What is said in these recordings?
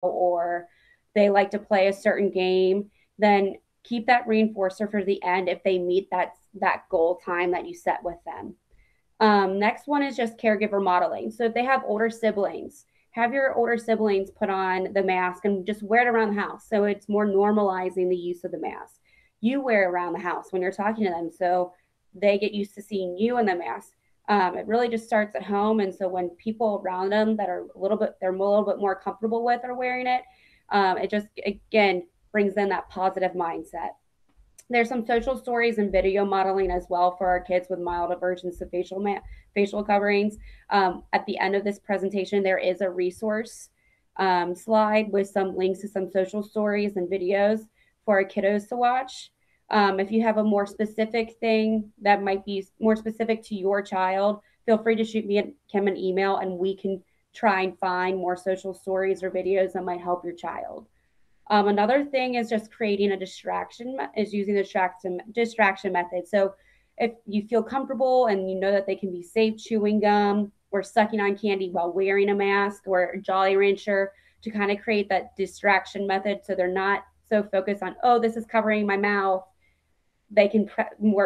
or they like to play a certain game, then keep that reinforcer for the end if they meet that goal time that you set with them. Next one is just caregiver modeling. So if they have older siblings, have your older siblings put on the mask and just wear it around the house. So it's more normalizing the use of the mask. You wear it around the house when you're talking to them. So they get used to seeing you in the mask. It really just starts at home. And so when people around them that are they're a little bit more comfortable with are wearing it, it just, again, brings in that positive mindset. There's some social stories and video modeling as well for our kids with mild aversions to facial coverings. At the end of this presentation, there is a resource slide with some links to some social stories and videos for our kiddos to watch. If you have a more specific thing that might be more specific to your child, feel free to shoot me and Kim an email, and we can try and find more social stories or videos that might help your child. Another thing is just creating a distraction, is using the distraction method. So if you feel comfortable and you know that they can be safe chewing gum or sucking on candy while wearing a mask or a Jolly Rancher, to kind of create that distraction method so they're not so focused on, oh, this is covering my mouth. They can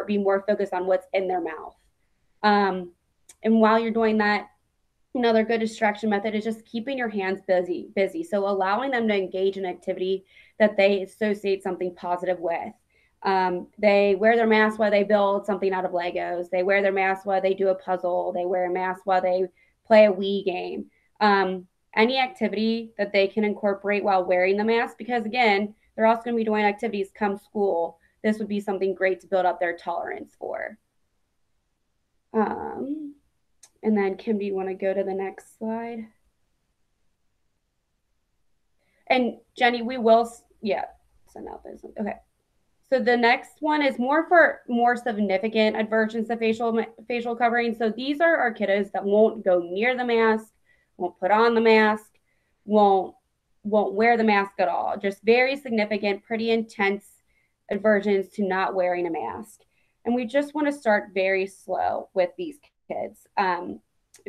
be more focused on what's in their mouth. And while you're doing that, another good distraction method is just keeping your hands busy. So allowing them to engage in activity that they associate something positive with. They wear their mask while they build something out of Legos. They wear their mask while they do a puzzle. They wear a mask while they play a Wii game. Any activity that they can incorporate while wearing the mask, because again, they're also going to be doing activities come school. This would be something great to build up their tolerance for. And then, Kim, do you want to go to the next slide? And Jenny, we will, yeah, send out this. Okay. So the next one is more for more significant aversions to facial covering. So these are our kiddos that won't go near the mask, won't put on the mask, won't wear the mask at all. Just very significant, pretty intense aversions to not wearing a mask. And we just want to start very slow with these kids.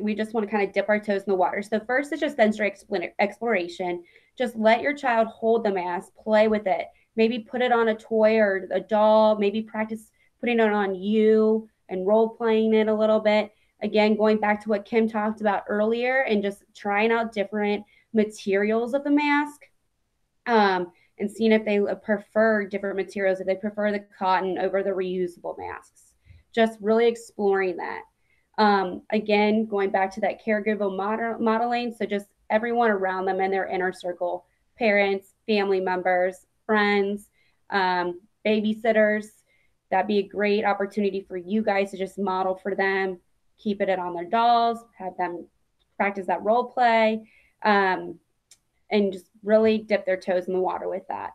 We just want to kind of dip our toes in the water. So first is just sensory exploration. Just let your child hold the mask, play with it. Maybe put it on a toy or a doll. Maybe practice putting it on you and role playing it a little bit. Again, going back to what Kim talked about earlier and just trying out different materials of the mask. And seeing if they prefer different materials, if they prefer the cotton over the reusable masks. Just really exploring that. Again, going back to that caregiver modeling, so just everyone around them in their inner circle, parents, family members, friends, babysitters. That'd be a great opportunity for you guys to just model for them, keep it on their dolls, have them practice that role play, and just really dip their toes in the water with that.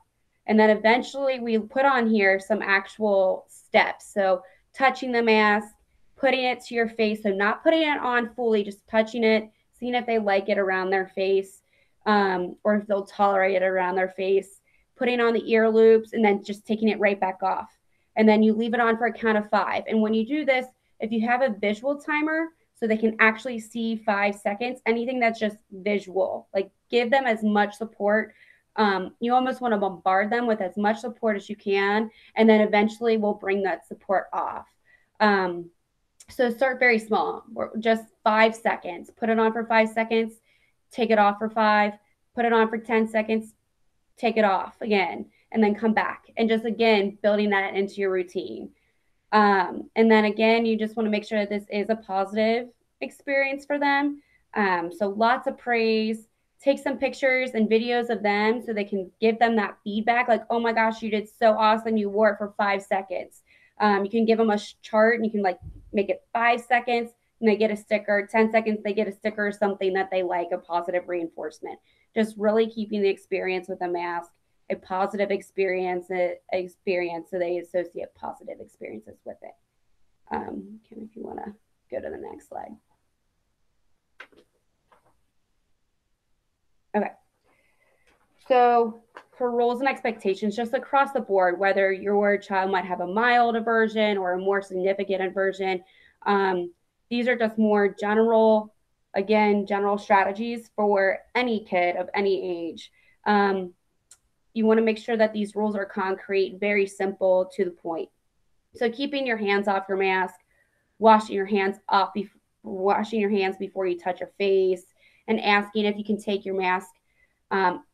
And then eventually we put on here some actual steps. So touching the mask, putting it to your face. So not putting it on fully, just touching it, seeing if they like it around their face, or if they'll tolerate it around their face, putting on the ear loops, and then just taking it right back off. And then you leave it on for a count of 5. And when you do this, if you have a visual timer, so they can actually see 5 seconds, anything that's just visual, like give them as much support. You almost want to bombard them with as much support as you can, and then eventually we'll bring that support off. So start very small, just 5 seconds, put it on for 5 seconds, take it off for 5, put it on for 10 seconds, take it off again, and then come back. And just, again, building that into your routine. And then again, you just want to make sure that this is a positive experience for them. So lots of praise, take some pictures and videos of them so they can give them that feedback. Like, oh my gosh, you did so awesome. You wore it for 5 seconds. You can give them a chart and you can make it 5 seconds and they get a sticker, 10 seconds, they get a sticker or something that they like, a positive reinforcement. Just really keeping the experience with a mask a positive experience so they associate positive experiences with it. Kim, if you want to go to the next slide. Okay. So for rules and expectations, just across the board, whether your child might have a mild aversion or a more significant aversion, these are just more general strategies for any kid of any age. You want to make sure that these rules are concrete, very simple, to the point. So keeping your hands off your mask, washing your hands before you touch your face, and asking if you can take your mask um,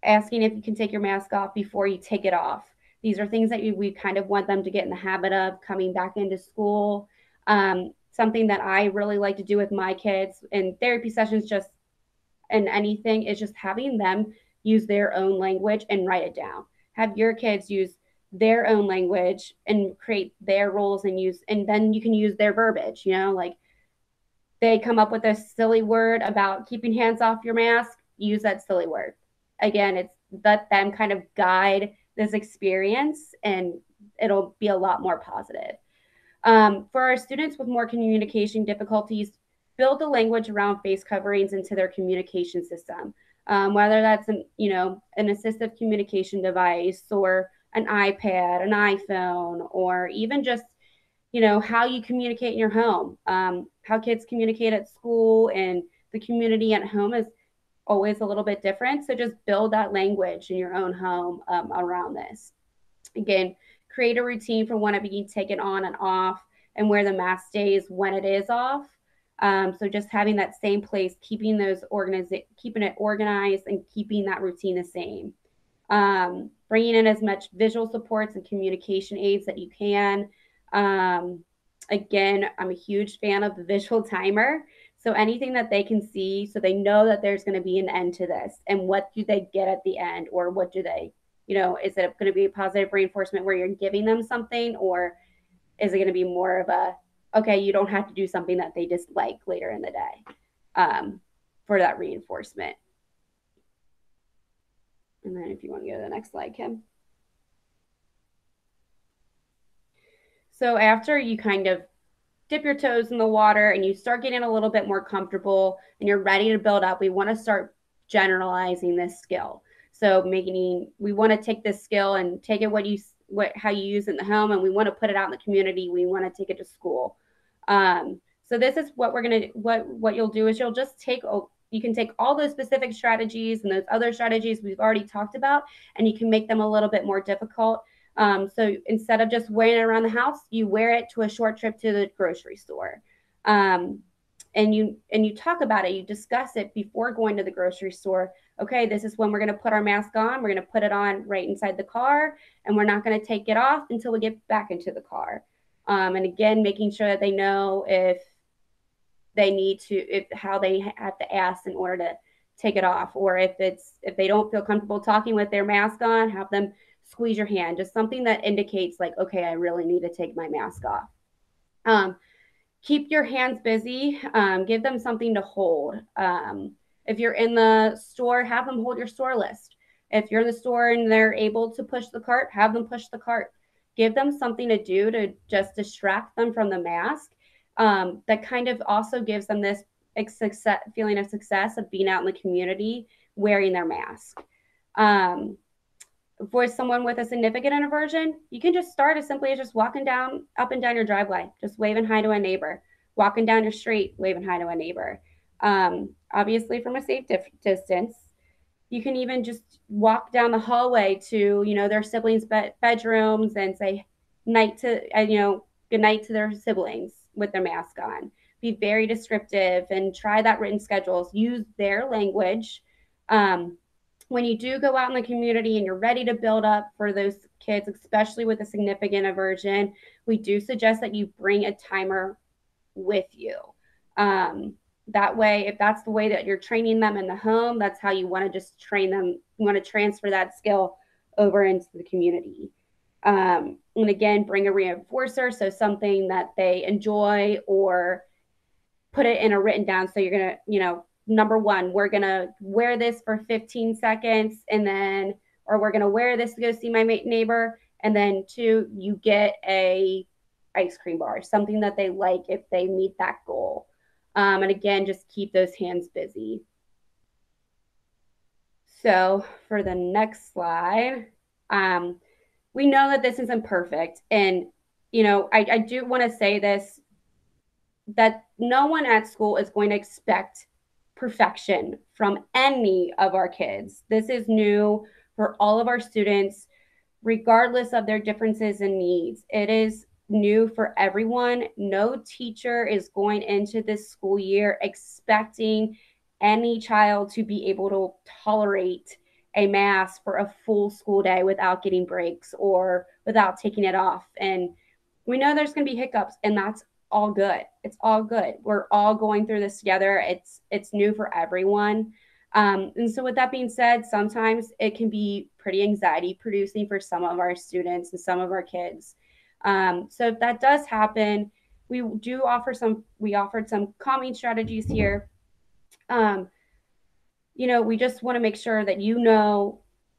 off before you take it off. These are things that we kind of want them to get in the habit of coming back into school. Something that I really like to do with my kids in therapy sessions, just in anything, is just having them use their own language and write it down. Have your kids use their own language and create their rules and then you can use their verbiage, like they come up with a silly word about keeping hands off your mask, use that silly word. Again, it's let them kind of guide this experience and it'll be a lot more positive. For our students with more communication difficulties, build the language around face coverings into their communication system, whether that's an assistive communication device or an iPad, an iPhone, or even just how you communicate in your home. How kids communicate at school and the community at home is always a little bit different. So just build that language in your own home around this. Again, create a routine for when it being taken on and off and where the mask stays when it is off. So just having that same place, keeping it organized and keeping that routine the same. Bringing in as much visual supports and communication aids that you can. Again, I'm a huge fan of the visual timer. So anything that they can see, so they know that there's going to be an end to this, and what do they get at the end, or what do they, is it going to be a positive reinforcement where you're giving them something, or is it going to be more of a, okay, you don't have to do something that they dislike later in the day for that reinforcement. And then if you want to go to the next slide, Kim. So after you kind of dip your toes in the water and you start getting a little bit more comfortable and you're ready to build up, we want to start generalizing this skill. So we want to take this skill and take it how you use it in the home, and we want to put it out in the community. We want to take it to school. So this is what what you'll do is you'll just you can take all those specific strategies and those other strategies we've already talked about, and you can make them a little bit more difficult. So instead of just wearing it around the house, you wear it to a short trip to the grocery store. And you talk about it, you discuss it before going to the grocery store. Okay, this is when we're going to put our mask on. We're going to put it on right inside the car, and we're not going to take it off until we get back into the car. And again, making sure that they know if how they have to ask in order to take it off, or if they don't feel comfortable talking with their mask on, have them squeeze your hand, just something that indicates like, okay, I really need to take my mask off. Keep your hands busy. Give them something to hold. If you're in the store, have them hold your store list. If you're in the store and they're able to push the cart, have them push the cart. Give them something to do to just distract them from the mask. That kind of also gives them this feeling of success of being out in the community wearing their mask. For someone with a significant introversion, you can just start as simply as just walking up and down your driveway, just waving hi to a neighbor, walking down your street, waving hi to a neighbor. Obviously from a safe distance. You can even just walk down the hallway to, their siblings' bedrooms and say good night to their siblings with their mask on. Be very descriptive and try that written schedules. Use their language. When you do go out in the community and you're ready to build up for those kids, especially with a significant aversion, we do suggest that you bring a timer with you. That way, if that's the way that you're training them in the home, that's how you want to just train them. You want to transfer that skill over into the community. And again, bring a reinforcer, so something that they enjoy, or put it in a written down. So you're going to, number one, we're going to wear this for 15 seconds or we're going to wear this to go see my neighbor. And then 2, you get a ice cream bar, something that they like if they meet that goal. And again, just keep those hands busy. So for the next slide, we know that this isn't perfect. And, I do want to say this, that no one at school is going to expect perfection from any of our kids. This is new for all of our students, regardless of their differences and needs. It is new for everyone. No teacher is going into this school year expecting any child to be able to tolerate a mask for a full school day without getting breaks or without taking it off. And we know there's going to be hiccups, and that's all good. It's all good. We're all going through this together. It's new for everyone. And so with that being said, sometimes it can be pretty anxiety producing for some of our students and some of our kids. So if that does happen, we offered some calming strategies here. We just want to make sure that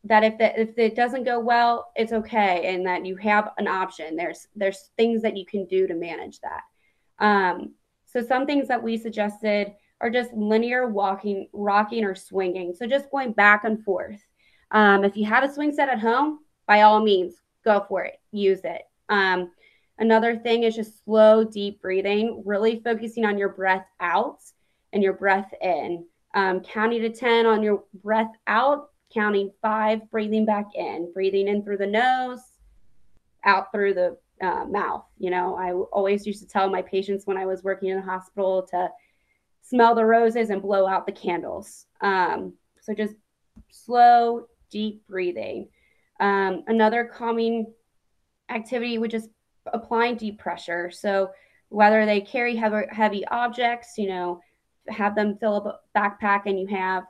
that if it doesn't go well, it's okay, and that you have an option. There's things that you can do to manage that. So some things that we suggested are just linear walking, rocking, or swinging. So just going back and forth. If you have a swing set at home, by all means, go for it. Use it. Another thing is just slow, deep breathing, really focusing on your breath out and your breath in. Counting to 10 on your breath out, counting 5, breathing back in, breathing in through the nose, out through the mouth. I always used to tell my patients when I was working in the hospital to smell the roses and blow out the candles. So just slow, deep breathing. Another calming activity would just applying deep pressure. So whether they carry heavy objects, have them fill up a backpack and you have,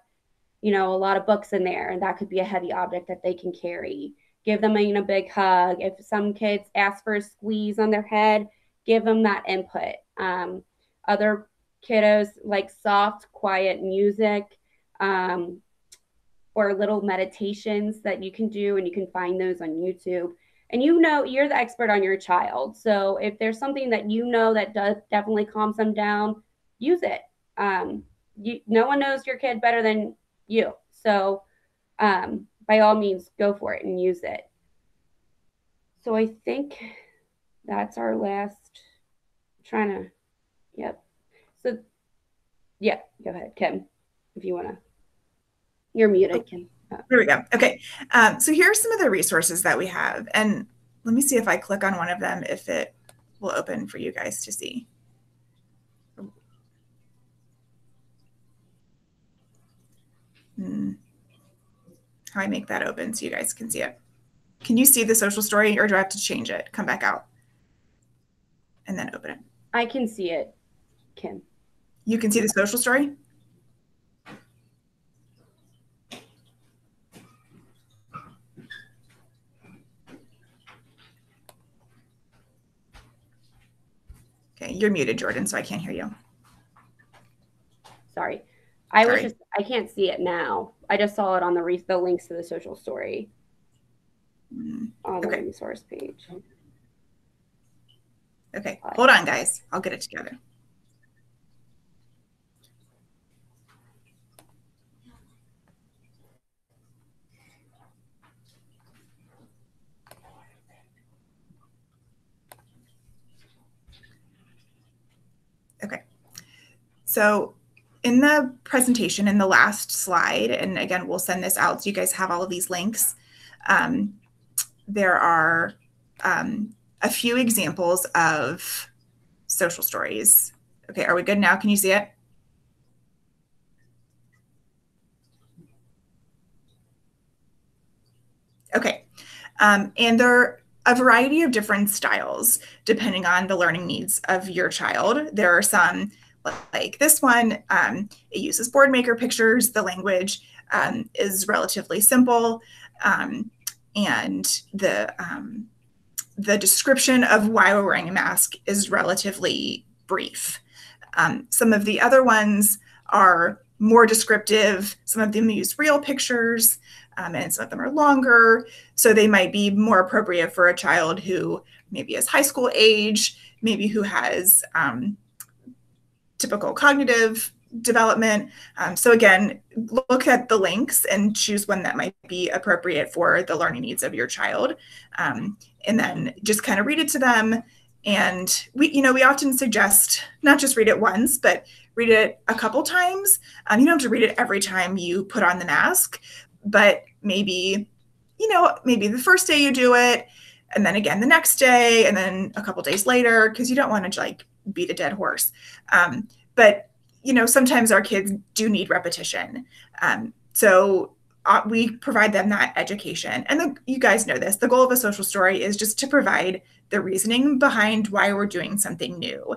a lot of books in there, and that could be a heavy object that they can carry. Give them a big hug. If some kids ask for a squeeze on their head, give them that input. Other kiddos like soft, quiet music, or little meditations that you can do, and you can find those on YouTube. And you're the expert on your child. So if there's something that that does definitely calms them down, use it. No one knows your kid better than you. So by all means, go for it and use it. So I think that's our last, yep. So yeah, go ahead, Kim, if you want to. You're muted, Kim. There we go. Okay. So here are some of the resources that we have. And let me see if I click on one of them, if it will open for you guys to see. How I make that open so you guys can see it. Can you see the social story, or do I have to change it? Come back out and then open it. I can see it, Kim. You can see the social story? Okay, you're muted, Jordan, so I can't hear you. Sorry. I can't see it now. I just saw it on the links to the social story on the resource page. Okay, hold on, guys. I'll get it together. Okay, so in the presentation, in the last slide, and again, we'll send this out so you guys have all of these links, there are a few examples of social stories. Okay, are we good now? Can you see it? Okay, and there are a variety of different styles depending on the learning needs of your child. There are some like this one, it uses board maker pictures. The language is relatively simple, and the description of why we're wearing a mask is relatively brief. Some of the other ones are more descriptive. Some of them use real pictures, and some of them are longer. So they might be more appropriate for a child who maybe is high school age, maybe who has typical cognitive development. So again, look at the links and choose one that might be appropriate for the learning needs of your child. And then just kind of read it to them. And we often suggest not just read it once, but read it a couple times. You don't have to read it every time you put on the mask, but maybe, maybe the first day you do it, and then again the next day, and then a couple days later, because you don't want to like beat a dead horse. But sometimes our kids do need repetition. So we provide them that education. And you guys know this, the goal of a social story is just to provide the reasoning behind why we're doing something new.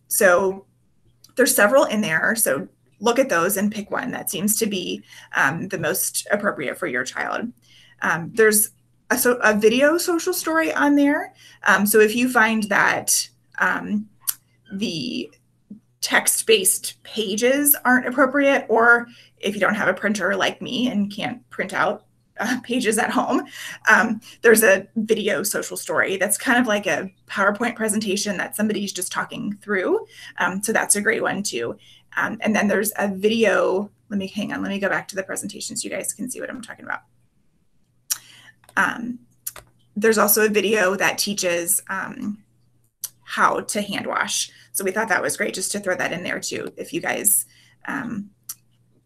So there's several in there. So look at those and pick one that seems to be the most appropriate for your child. There's a video social story on there. So if you find that the text-based pages aren't appropriate, or if you don't have a printer like me and can't print out pages at home, there's a video social story that's kind of like a PowerPoint presentation that somebody's just talking through. So that's a great one too. And then there's a video, let me go back to the presentation so you guys can see what I'm talking about. There's also a video that teaches how to hand wash. So we thought that was great just to throw that in there too, if you guys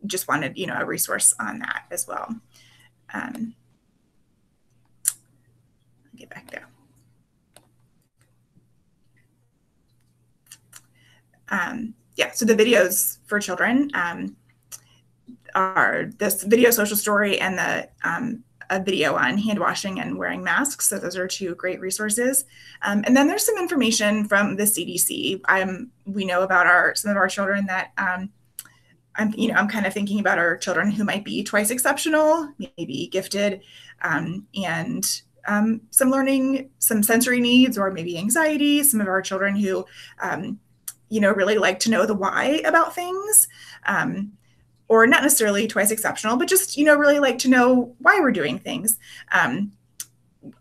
just wanted, a resource on that as well. Get back there. Yeah, so the videos for children are this video social story and the a video on hand washing and wearing masks. So those are two great resources. And then there's some information from the CDC. We know about some of our children that I'm kind of thinking about our children who might be twice exceptional, maybe gifted, and some learning, some sensory needs, or maybe anxiety. Some of our children who, really like to know the why about things. Or not necessarily twice exceptional, but just, really like to know why we're doing things.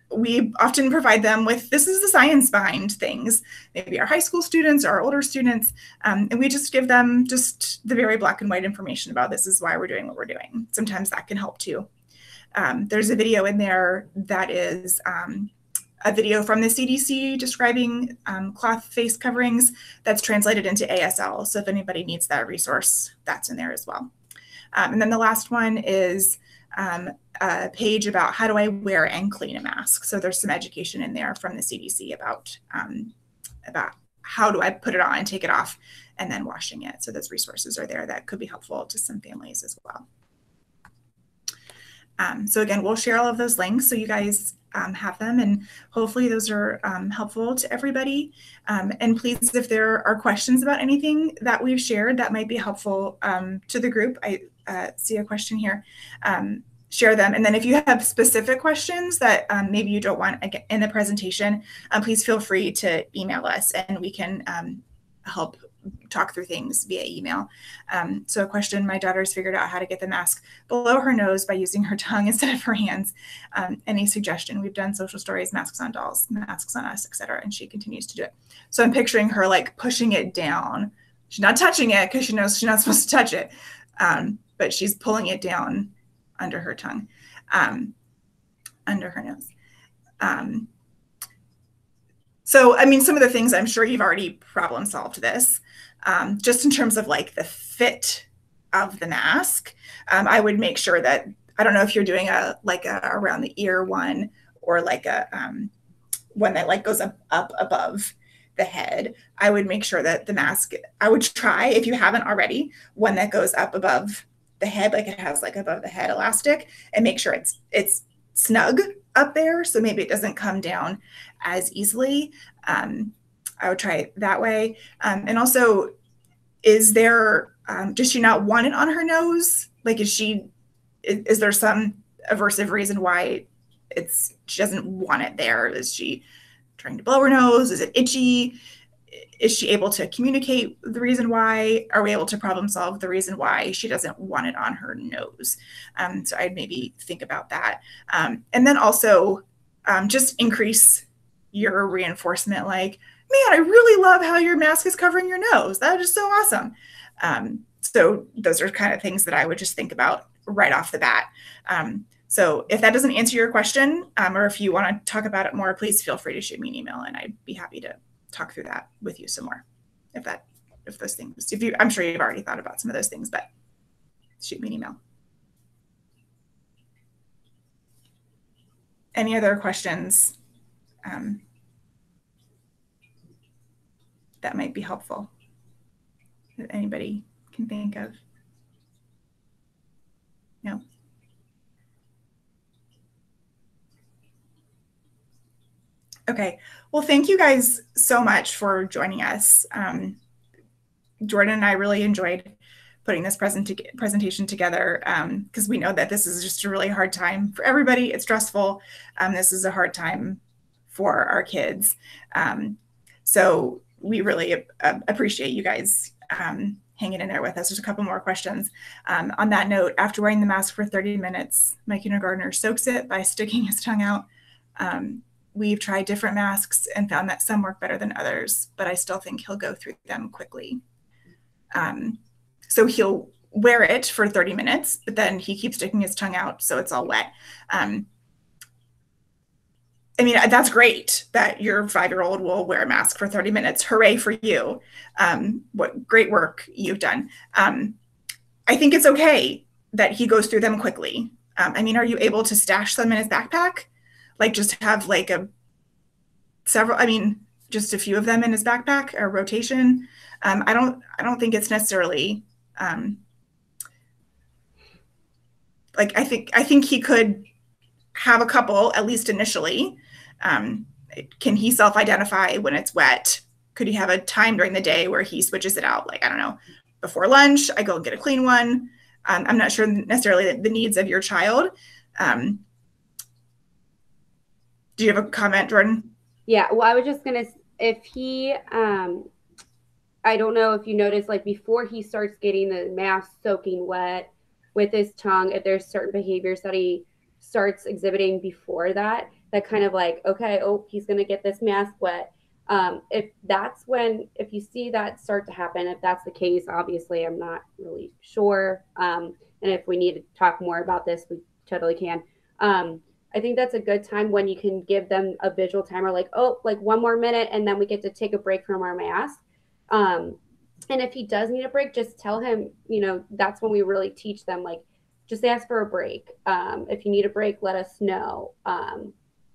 We often provide them with, this is the science behind things, maybe our high school students or our older students, and we just give them just the very black and white information about this is why we're doing what we're doing. Sometimes that can help too. There's a video in there that is a video from the CDC describing cloth face coverings that's translated into ASL. So if anybody needs that resource, that's in there as well. And then the last one is a page about how do I wear and clean a mask. So there's some education in there from the CDC about how do I put it on, take it off, and then washing it. So those resources are there that could be helpful to some families as well. So again, we'll share all of those links so you guys have them, and hopefully those are helpful to everybody. And please, if there are questions about anything that we've shared that might be helpful to the group, I see a question here, share them. And then if you have specific questions that maybe you don't want in the presentation, please feel free to email us and we can help talk through things via email. So a question, my daughter's figured out how to get the mask below her nose by using her tongue instead of her hands. Any suggestion? We've done social stories, masks on dolls, masks on us, etc. And she continues to do it. So I'm picturing her like pushing it down. She's not touching it because she knows she's not supposed to touch it. But she's pulling it down under her tongue, under her nose. So, I mean, some of the things I'm sure you've already problem solved this, just in terms of like the fit of the mask. I would make sure that, I don't know if you're doing a around the ear one or like a one that like goes up above the head. I would make sure that the mask, I would try, if you haven't already, one that goes up above the head, like it has like above the head elastic, and make sure it's snug up there. So maybe it doesn't come down as easily. I would try it that way. And also, does she not want it on her nose? Like, is there some aversive reason why she doesn't want it there? Is she trying to blow her nose? Is it itchy? Is she able to communicate the reason why? Are we able to problem solve the reason why she doesn't want it on her nose? So I'd maybe think about that. And then also just increase your reinforcement. Like, man, I really love how your mask is covering your nose. That is so awesome. So those are kind of things that I would just think about right off the bat. So if that doesn't answer your question, or if you want to talk about it more, please feel free to shoot me an email and I'd be happy to talk through that with you some more, if that if those things, I'm sure you've already thought about some of those things, but shoot me an email. Any other questions that might be helpful that anybody can think of? No. Okay. Well, thank you guys so much for joining us. Jordan and I really enjoyed putting this presentation together because we know that this is just a really hard time for everybody. It's stressful. This is a hard time for our kids. So we really appreciate you guys hanging in there with us. There's a couple more questions. On that note, after wearing the mask for 30 minutes, my kindergartner soaks it by sticking his tongue out. We've tried different masks and found that some work better than others, but I still think he'll go through them quickly. So he'll wear it for 30 minutes, but then he keeps sticking his tongue out, so it's all wet. I mean, that's great that your 5-year-old will wear a mask for 30 minutes. Hooray for you. What great work you've done. I think it's okay that he goes through them quickly. I mean, are you able to stash them in his backpack? Like just have like just a few of them in his backpack or rotation. I don't think it's necessarily like, I think he could have a couple, at least initially. Can he self-identify when it's wet? Could he have a time during the day where he switches it out? Like, I don't know, before lunch, I go and get a clean one. I'm not sure necessarily the needs of your child. Do you have a comment, Jordan? Yeah, well, I was just going to, if he, I don't know if you notice, like before he starts getting the mask soaking wet with his tongue, if there's certain behaviors that he starts exhibiting before that kind of like, okay, oh, he's going to get this mask wet. If you see that start to happen, if that's the case, obviously I'm not really sure. And if we need to talk more about this, we totally can. I think that's a good time when you can give them a visual timer, like, oh, like 1 more minute, and then we get to take a break from our mask. And if he does need a break, just tell him, that's when we really teach them, like, just ask for a break. If you need a break, let us know.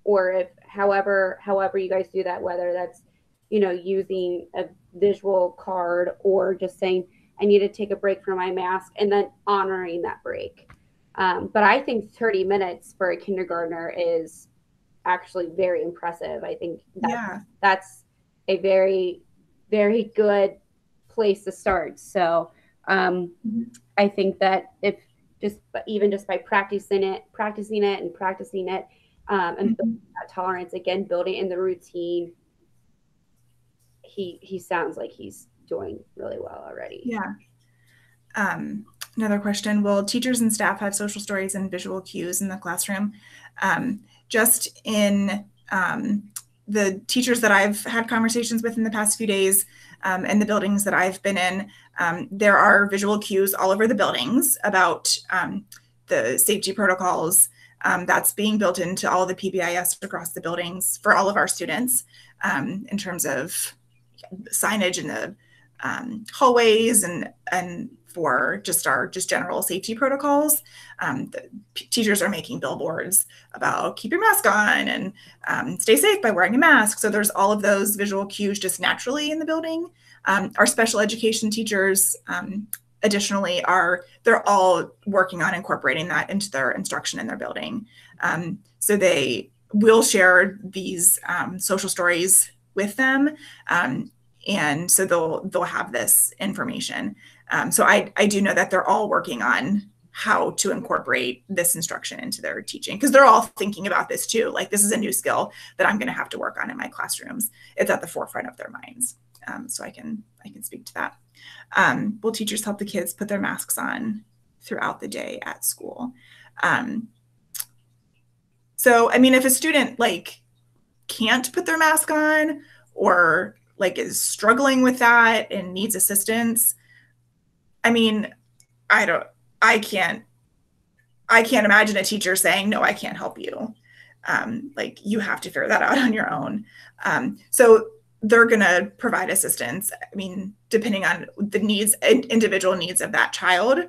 Or if however you guys do that, whether that's, using a visual card or just saying, I need to take a break from my mask, and then honoring that break. But I think 30 minutes for a kindergartner is actually very impressive. I think that's a very, very good place to start. So I think that if just by practicing it, and building that tolerance, again, building in the routine, he sounds like he's doing really well already. Yeah. Another question, will teachers and staff have social stories and visual cues in the classroom? Just in the teachers that I've had conversations with in the past few days and the buildings that I've been in, there are visual cues all over the buildings about the safety protocols that's being built into all the PBIS across the buildings for all of our students in terms of signage in the hallways and for just our general safety protocols. The teachers are making billboards about keep your mask on and stay safe by wearing a mask. So there's all of those visual cues just naturally in the building. Our special education teachers, additionally, they're all working on incorporating that into their instruction in their building. So they will share these social stories with them. And so they'll have this information. So I do know that they're all working on how to incorporate this instruction into their teaching, because they're all thinking about this too. Like, this is a new skill that I'm going to have to work on in my classrooms. It's at the forefront of their minds. So I can speak to that. Will teachers help the kids put their masks on throughout the day at school? So, I mean, if a student can't put their mask on or is struggling with that and needs assistance, I mean, I can't imagine a teacher saying, no, I can't help you. You have to figure that out on your own. So they're going to provide assistance. I mean, depending on the needs, individual needs of that child.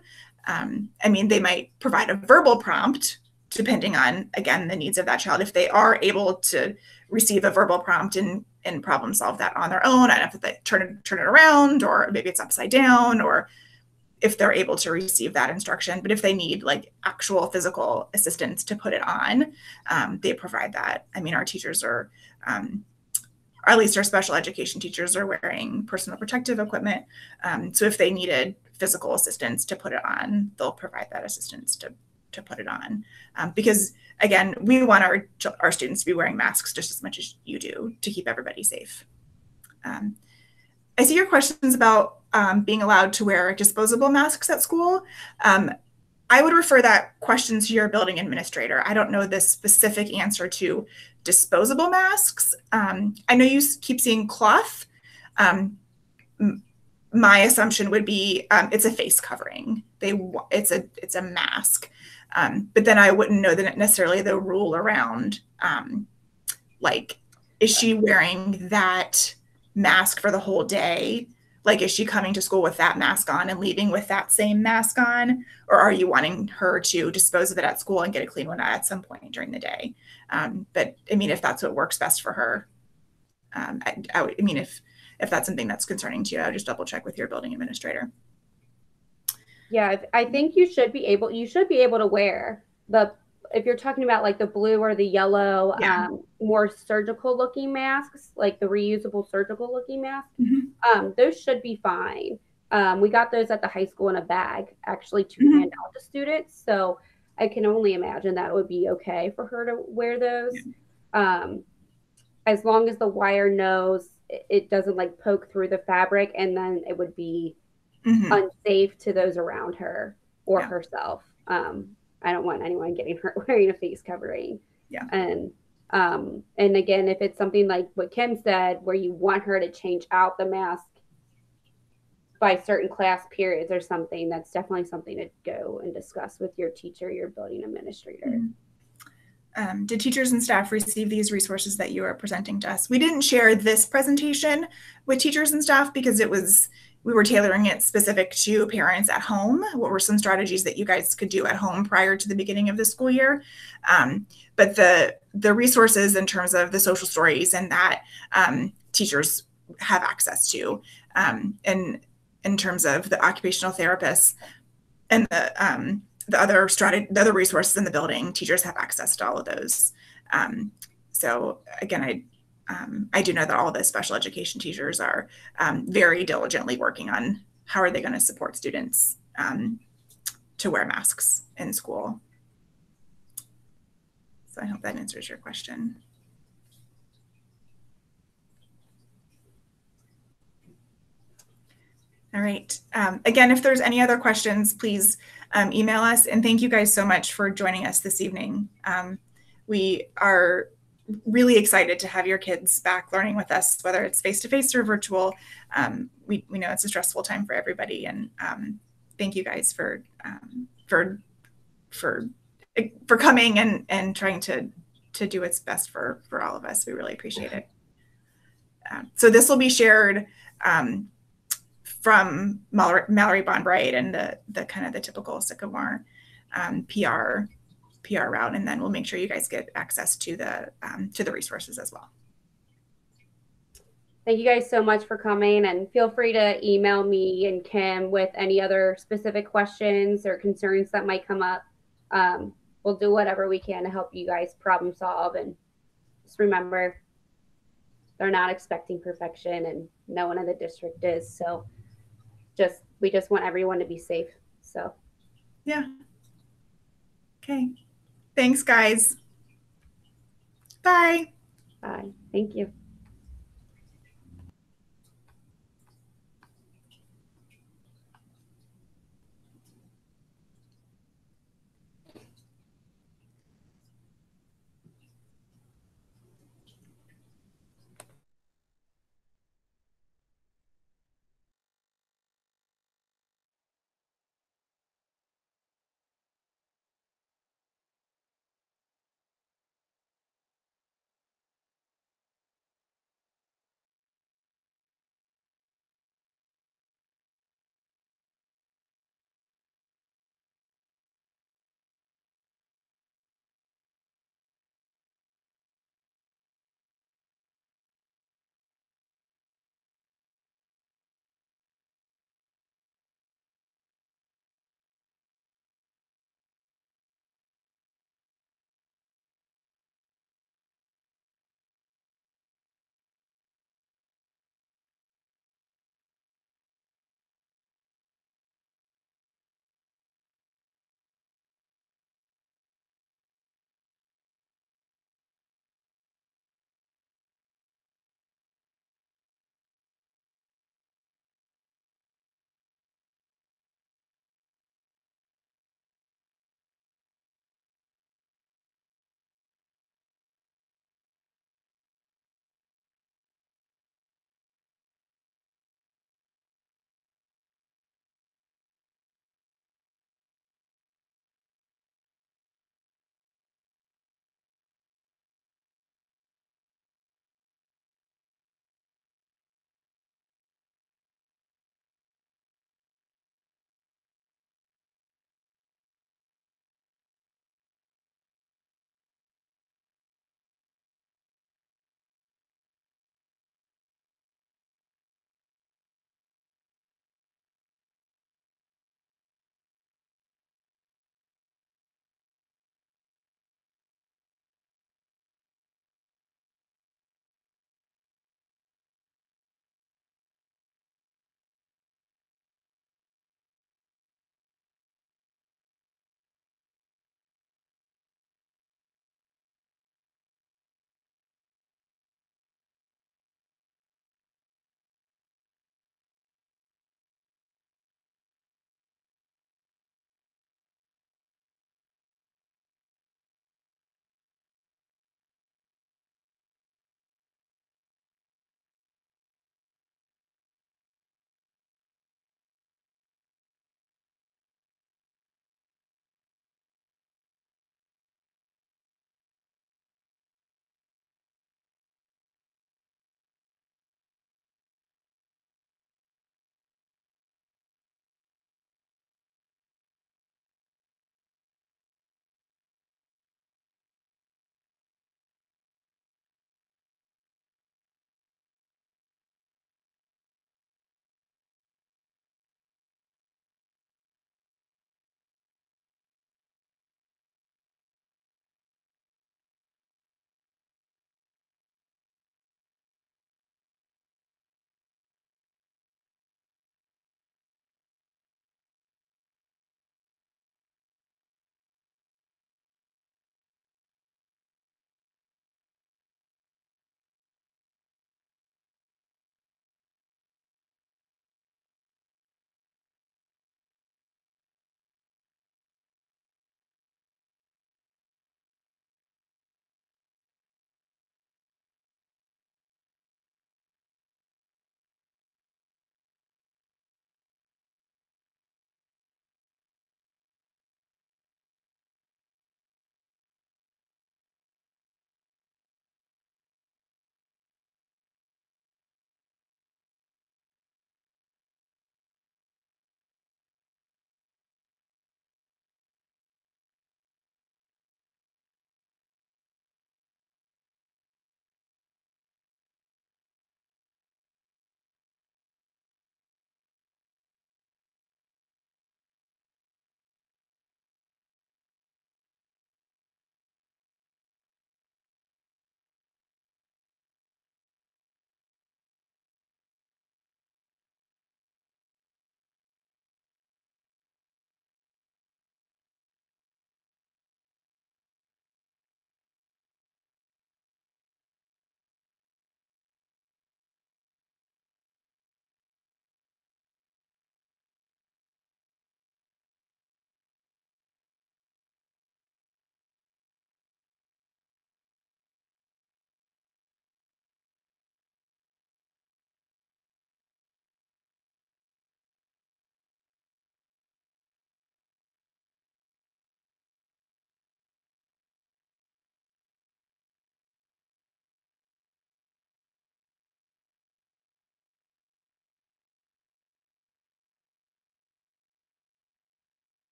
I mean, they might provide a verbal prompt depending on, again, the needs of that child. If they are able to receive a verbal prompt and problem solve that on their own, I don't have to turn it around, or maybe it's upside down, or if they're able to receive that instruction. But if they need like actual physical assistance to put it on, they provide that. I mean, our teachers are, or at least our special education teachers are wearing personal protective equipment. So if they needed physical assistance to put it on, they'll provide that assistance to put it on. Because again, we want our students to be wearing masks just as much as you do to keep everybody safe. I see your questions about being allowed to wear disposable masks at school. I would refer that question to your building administrator. I don't know the specific answer to disposable masks. I know you keep seeing cloth. My assumption would be it's a face covering. It's a mask. But then I wouldn't know necessarily the rule around, like, is she wearing that mask for the whole day? Like, is she coming to school with that mask on and leaving with that same mask on? Or are you wanting her to dispose of it at school and get a clean one at some point during the day? But I mean, if that's what works best for her, I mean, if that's something that's concerning to you, I would just double check with your building administrator. Yeah, I think you should be able to wear if you're talking about like the blue or the yellow, Yeah. more surgical looking masks, like the reusable surgical looking masks, those should be fine. We got those at the high school in a bag actually to hand out to students. So I can only imagine that it would be okay for her to wear those. As long as the wire knows it doesn't like poke through the fabric, and then it would be unsafe to those around her or herself. I don't want anyone getting hurt wearing a face covering. Yeah. And again, if it's something like what Kim said, where you want her to change out the mask by certain class periods or something, that's definitely something to go and discuss with your teacher, your building administrator. Did teachers and staff receive these resources that you are presenting to us? We didn't share this presentation with teachers and staff because we were tailoring it specific to parents at home. What were some strategies that you guys could do at home prior to the beginning of the school year? But the resources in terms of the social stories and that teachers have access to, and in terms of the occupational therapists and the other resources in the building, teachers have access to all of those. So again, I do know that all the special education teachers are very diligently working on how are they going to support students to wear masks in school. So I hope that answers your question. All right. Again, if there's any other questions, please email us. And thank you guys so much for joining us this evening. We are really excited to have your kids back learning with us, whether it's face-to-face or virtual. We know it's a stressful time for everybody, and thank you guys for coming and trying to do what's best for all of us. We really appreciate it. So this will be shared from Mallory Bonbright and the kind of the typical Sycamore PR route, and then we'll make sure you guys get access to the resources as well. Thank you guys so much for coming, and feel free to email me and Kim with any other specific questions or concerns that might come up. We'll do whatever we can to help you guys problem solve, and just remember, they're not expecting perfection, and no one in the district is. So we just want everyone to be safe. So yeah. Okay. Thanks, guys. Bye. Bye. Thank you.